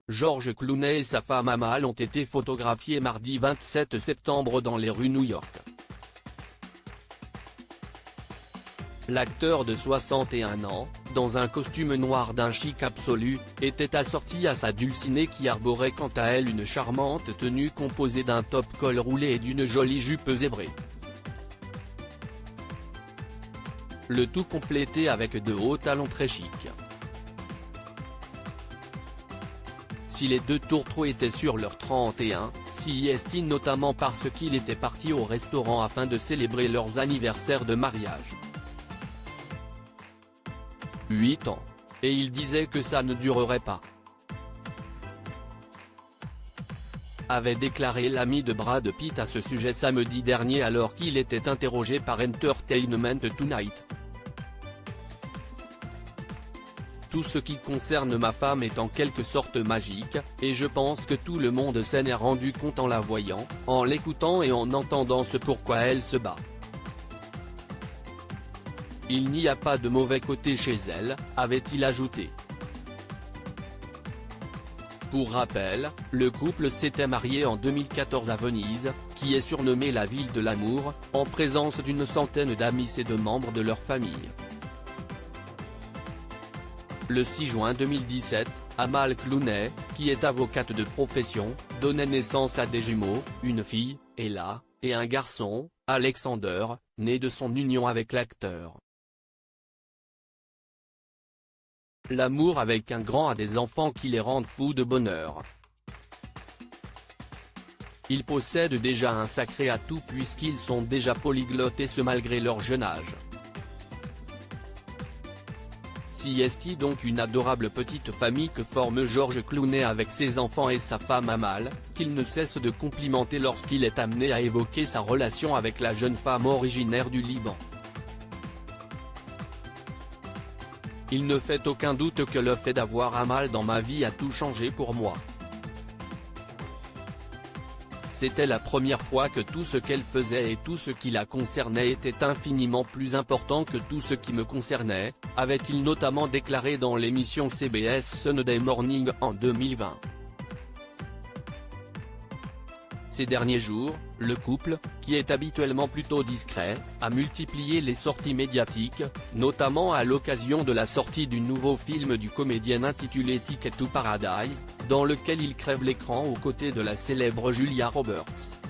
George Clooney et sa femme Amal ont été photographiés mardi 27 septembre dans les rues New York. L'acteur de 61 ans, dans un costume noir d'un chic absolu, était assorti à sa dulcinée qui arborait quant à elle une charmante tenue composée d'un top-col roulé et d'une jolie jupe zébrée. Le tout complété avec de hauts talons très chics. Si les deux tourtereaux étaient sur leur 31, CEST notamment parce qu'ils étaient partis au restaurant afin de célébrer leurs anniversaires de mariage. 8 ans. Et il disait que ça ne durerait pas. Avait déclaré l'ami de Brad Pitt à ce sujet samedi dernier alors qu'il était interrogé par Entertainment Tonight. Tout ce qui concerne ma femme est en quelque sorte magique, et je pense que tout le monde s'en est rendu compte en la voyant, en l'écoutant et en entendant ce pourquoi elle se bat. Il n'y a pas de mauvais côté chez elle, avait-il ajouté. Pour rappel, le couple s'était marié en 2014 à Venise, qui est surnommée la ville de l'amour, en présence d'une centaine d'amis et de membres de leur famille. Le 6 juin 2017, Amal Clooney, qui est avocate de profession, donnait naissance à des jumeaux, une fille, Ella, et un garçon, Alexander, né de son union avec l'acteur. L'amour avec un grand a des enfants qui les rendent fous de bonheur. Ils possèdent déjà un sacré atout puisqu'ils sont déjà polyglottes et ce malgré leur jeune âge. CEST donc une adorable petite famille que forme George Clooney avec ses enfants et sa femme Amal, qu'il ne cesse de complimenter lorsqu'il est amené à évoquer sa relation avec la jeune femme originaire du Liban. Il ne fait aucun doute que le fait d'avoir Amal dans ma vie a tout changé pour moi. C'était la première fois que tout ce qu'elle faisait et tout ce qui la concernait était infiniment plus important que tout ce qui me concernait, avait-il notamment déclaré dans l'émission CBS Sunday Morning en 2020. Ces derniers jours, le couple, qui est habituellement plutôt discret, a multiplié les sorties médiatiques, notamment à l'occasion de la sortie du nouveau film du comédien intitulé Ticket to Paradise, dans lequel il crève l'écran aux côtés de la célèbre Julia Roberts.